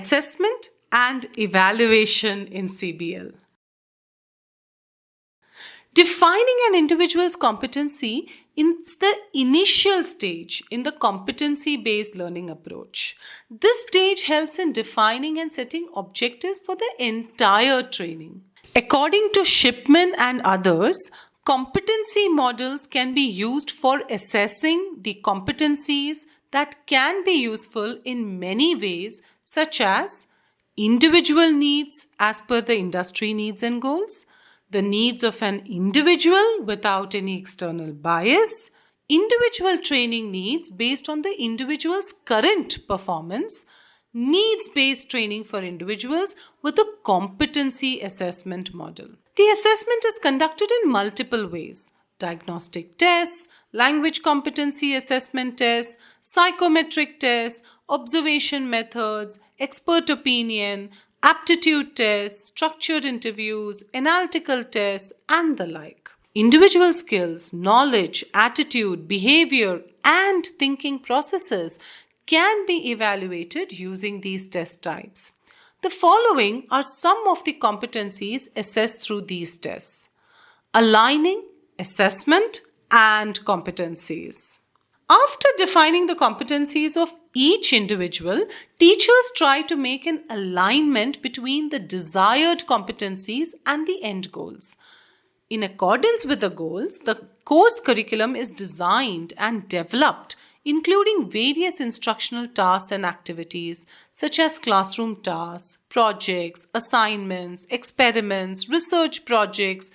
assessment and evaluation in CBL. Defining an individual's competency is the initial stage in the competency-based learning approach. This stage helps in defining and setting objectives for the entire training. According to Shipman and others, competency models can be used for assessing the competencies that can be useful in many ways, such as individual needs as per the industry needs and goals, the needs of an individual without any external bias, individual training needs based on the individual's current performance, needs-based training for individuals with a competency assessment model. The assessment is conducted in multiple ways: diagnostic tests, language competency assessment tests, psychometric tests, observation methods, expert opinion, aptitude tests, structured interviews, analytical tests, and the like. Individual skills, knowledge, attitude, behavior, and thinking processes can be evaluated using these test types. The following are some of the competencies assessed through these tests: aligning, assessment, and competencies. After defining the competencies of each individual, teachers try to make an alignment between the desired competencies and the end goals. In accordance with the goals, the course curriculum is designed and developed, including various instructional tasks and activities such as classroom tasks, projects, assignments, experiments, research projects,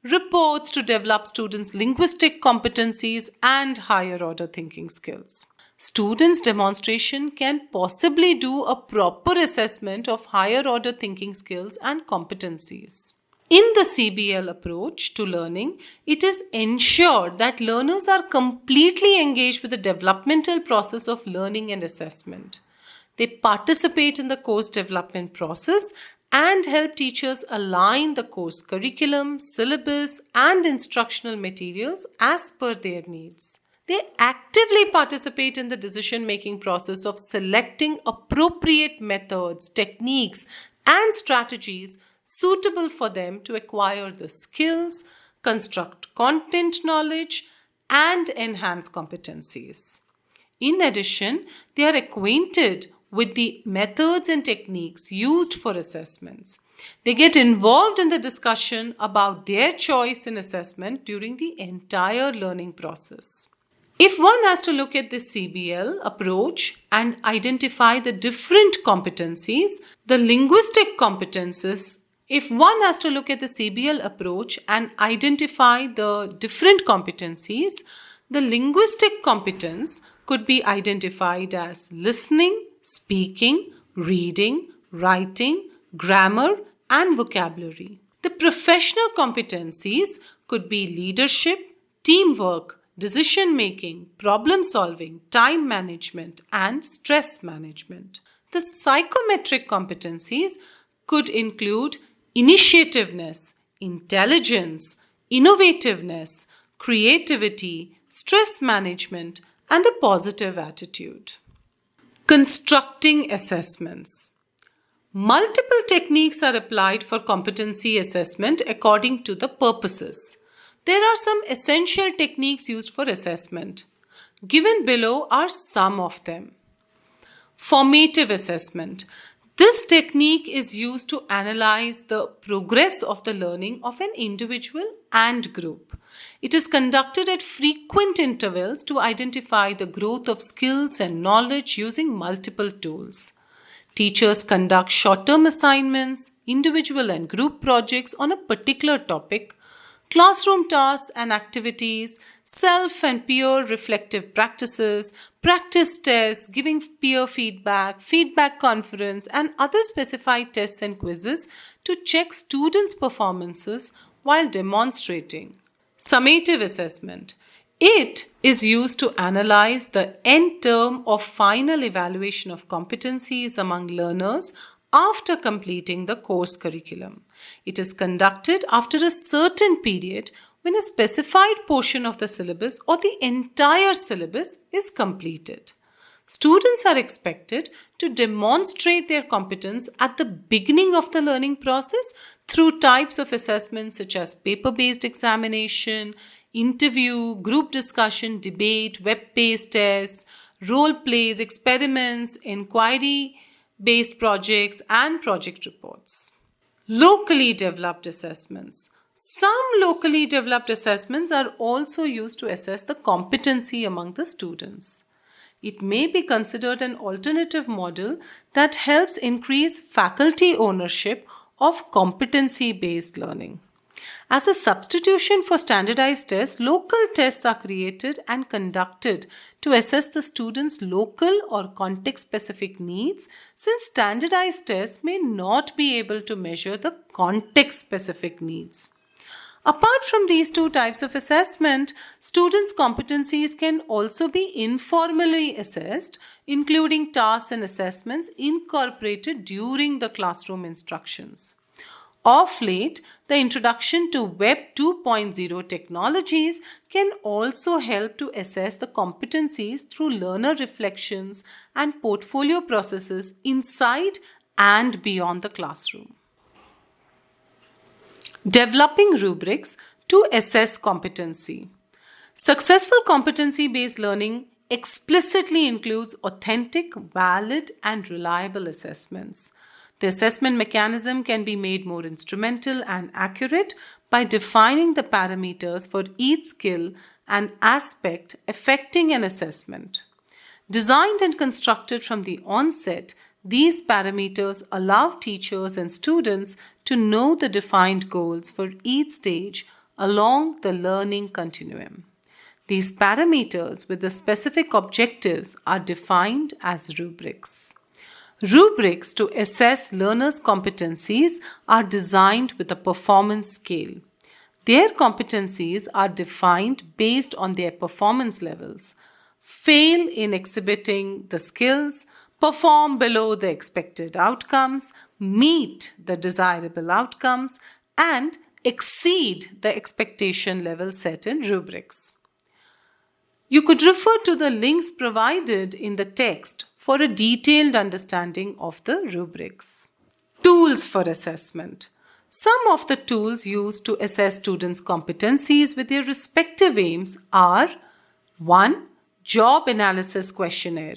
reports to develop students' linguistic competencies and higher order thinking skills. Students' demonstration can possibly do a proper assessment of higher order thinking skills and competencies. In the CBL approach to learning, it is ensured that learners are completely engaged with the developmental process of learning and assessment. They participate in the course development process and help teachers align the course curriculum, syllabus, and instructional materials as per their needs. They actively participate in the decision-making process of selecting appropriate methods, techniques, and strategies suitable for them to acquire the skills, construct content knowledge, and enhance competencies. In addition, they are acquainted with the methods and techniques used for assessments. They get involved in the discussion about their choice in assessment during the entire learning process. If one has to look at the CBL approach and identify the different competencies, the linguistic competencies, if one has to look at the CBL approach and identify the different competencies, the linguistic competence could be identified as listening, speaking, reading, writing, grammar, and vocabulary. The professional competencies could be leadership, teamwork, decision-making, problem-solving, time management, and stress management. The psychometric competencies could include initiativeness, intelligence, innovativeness, creativity, stress management, and a positive attitude. Constructing assessments. Multiple techniques are applied for competency assessment according to the purposes. There are some essential techniques used for assessment. Given below are some of them. Formative assessment. This technique is used to analyze the progress of the learning of an individual and group. It is conducted at frequent intervals to identify the growth of skills and knowledge using multiple tools. Teachers conduct short-term assignments, individual and group projects on a particular topic, classroom tasks and activities, self and peer reflective practices, practice tests, giving peer feedback, feedback conference, and other specified tests and quizzes to check students' performances while demonstrating. Summative assessment. It is used to analyze the end term or final evaluation of competencies among learners after completing the course curriculum. It is conducted after a certain period when a specified portion of the syllabus or the entire syllabus is completed. Students are expected to to demonstrate their competence at the beginning of the learning process through types of assessments such as paper-based examination, interview, group discussion, debate, web-based tests, role plays, experiments, inquiry-based projects, and project reports. Locally developed assessments. Some locally developed assessments are also used to assess the competency among the students. It may be considered an alternative model that helps increase faculty ownership of competency-based learning. As a substitution for standardized tests, local tests are created and conducted to assess the students' local or context-specific needs, since standardized tests may not be able to measure the context-specific needs. Apart from these two types of assessment, students' competencies can also be informally assessed, including tasks and assessments incorporated during the classroom instructions. Of late, the introduction to Web 2.0 technologies can also help to assess the competencies through learner reflections and portfolio processes inside and beyond the classroom. Developing rubrics to assess competency. Successful competency-based learning explicitly includes authentic, valid, and reliable assessments. The assessment mechanism can be made more instrumental and accurate by defining the parameters for each skill and aspect affecting an assessment. Designed and constructed from the onset, these parameters allow teachers and students to know the defined goals for each stage along the learning continuum. These parameters with the specific objectives are defined as rubrics. Rubrics to assess learners' competencies are designed with a performance scale. Their competencies are defined based on their performance levels. Fail in exhibiting the skills, perform below the expected outcomes, meet the desirable outcomes, and exceed the expectation level set in rubrics. You could refer to the links provided in the text for a detailed understanding of the rubrics. Tools for assessment. Some of the tools used to assess students' competencies with their respective aims are 1. Job analysis questionnaire.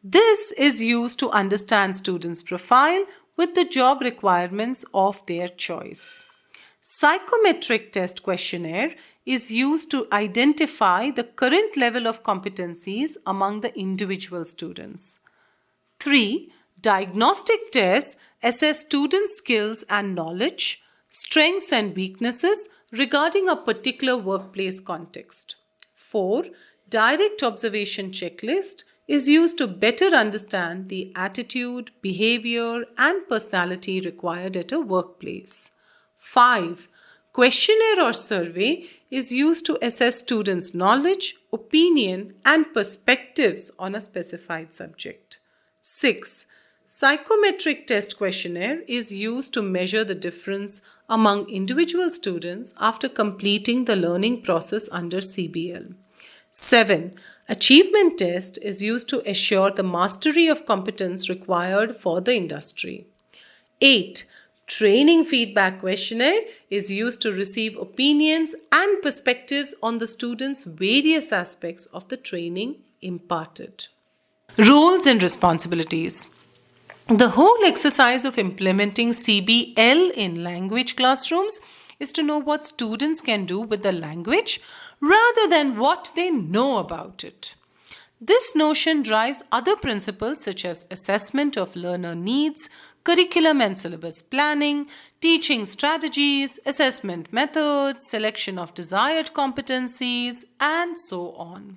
This is used to understand students' profile with the job requirements of their choice. Psychometric test questionnaire is used to identify the current level of competencies among the individual students. 3. Diagnostic tests assess students' skills and knowledge, strengths and weaknesses regarding a particular workplace context. 4. Direct observation checklist is used to better understand the attitude, behavior, and personality required at a workplace. 5. Questionnaire or survey is used to assess students' knowledge, opinion, and perspectives on a specified subject. 6. Psychometric test questionnaire is used to measure the difference among individual students after completing the learning process under CBL. 7. Achievement test is used to assure the mastery of competence required for the industry. 8. Training feedback questionnaire is used to receive opinions and perspectives on the students' various aspects of the training imparted. Roles and responsibilities. The whole exercise of implementing CBL in language classrooms is to know what students can do with the language rather than what they know about it. This notion drives other principles such as assessment of learner needs, curriculum and syllabus planning, teaching strategies, assessment methods, selection of desired competencies, and so on.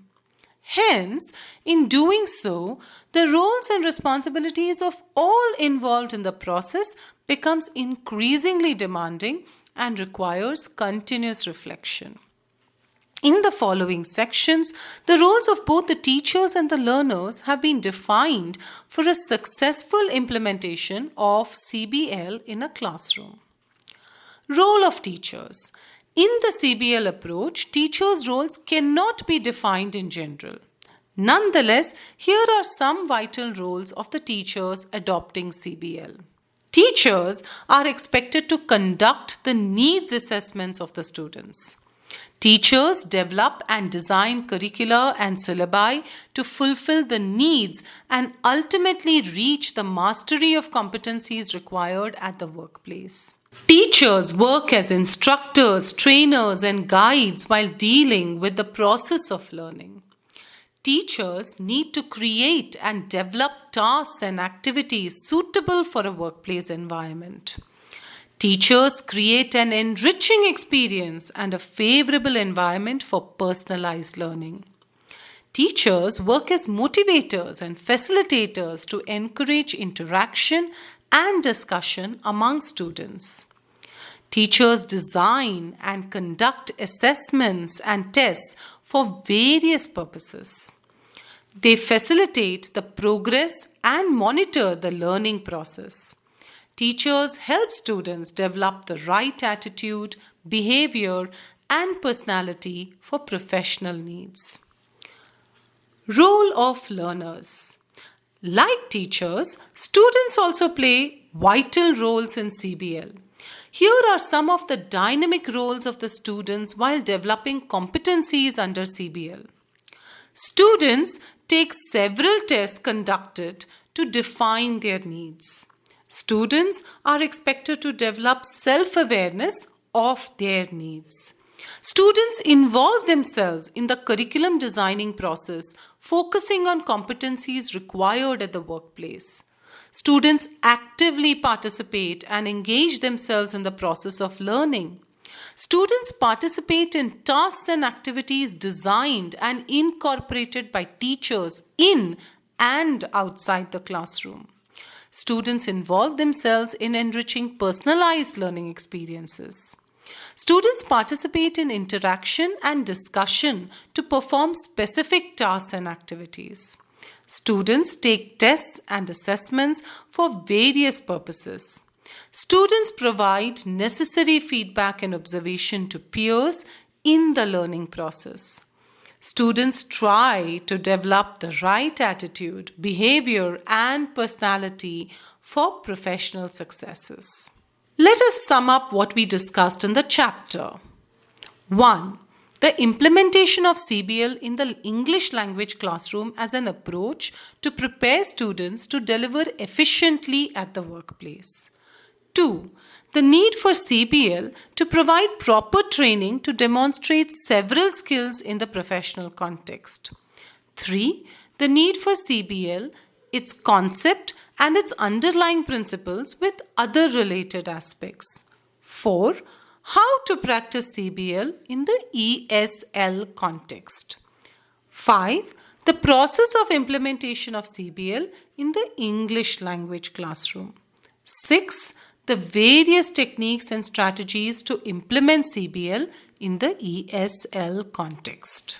Hence, in doing so, the roles and responsibilities of all involved in the process becomes increasingly demanding and requires continuous reflection. In the following sections, the roles of both the teachers and the learners have been defined for a successful implementation of CBL in a classroom. Role of teachers. In the CBL approach, teachers' roles cannot be defined in general. Nonetheless, here are some vital roles of the teachers adopting CBL. Teachers are expected to conduct the needs assessments of the students. Teachers develop and design curricula and syllabi to fulfill the needs and ultimately reach the mastery of competencies required at the workplace. Teachers work as instructors, trainers, and guides while dealing with the process of learning. Teachers need to create and develop tasks and activities suitable for a workplace environment. Teachers create an enriching experience and a favorable environment for personalized learning. Teachers work as motivators and facilitators to encourage interaction and discussion among students. Teachers design and conduct assessments and tests for various purposes. They facilitate the progress and monitor the learning process. Teachers help students develop the right attitude, behavior, and personality for professional needs. Role of learners. Like teachers, students also play vital roles in CBL. Here are some of the dynamic roles of the students while developing competencies under CBL. Students take several tests conducted to define their needs. Students are expected to develop self-awareness of their needs. Students involve themselves in the curriculum designing process, focusing on competencies required at the workplace. Students actively participate and engage themselves in the process of learning. Students participate in tasks and activities designed and incorporated by teachers in and outside the classroom. Students involve themselves in enriching personalized learning experiences. Students participate in interaction and discussion to perform specific tasks and activities. Students take tests and assessments for various purposes. Students provide necessary feedback and observation to peers in the learning process. Students try to develop the right attitude, behavior, and personality for professional successes. Let us sum up what we discussed in the chapter. 1. The implementation of CBL in the English language classroom as an approach to prepare students to deliver efficiently at the workplace. 2. The need for CBL to provide proper training to demonstrate several skills in the professional context. 3. The need for CBL, its concept and its underlying principles with other related aspects. 4. How to practice CBL in the ESL context. 5. The process of implementation of CBL in the English language classroom. 6. The various techniques and strategies to implement CBL in the ESL context.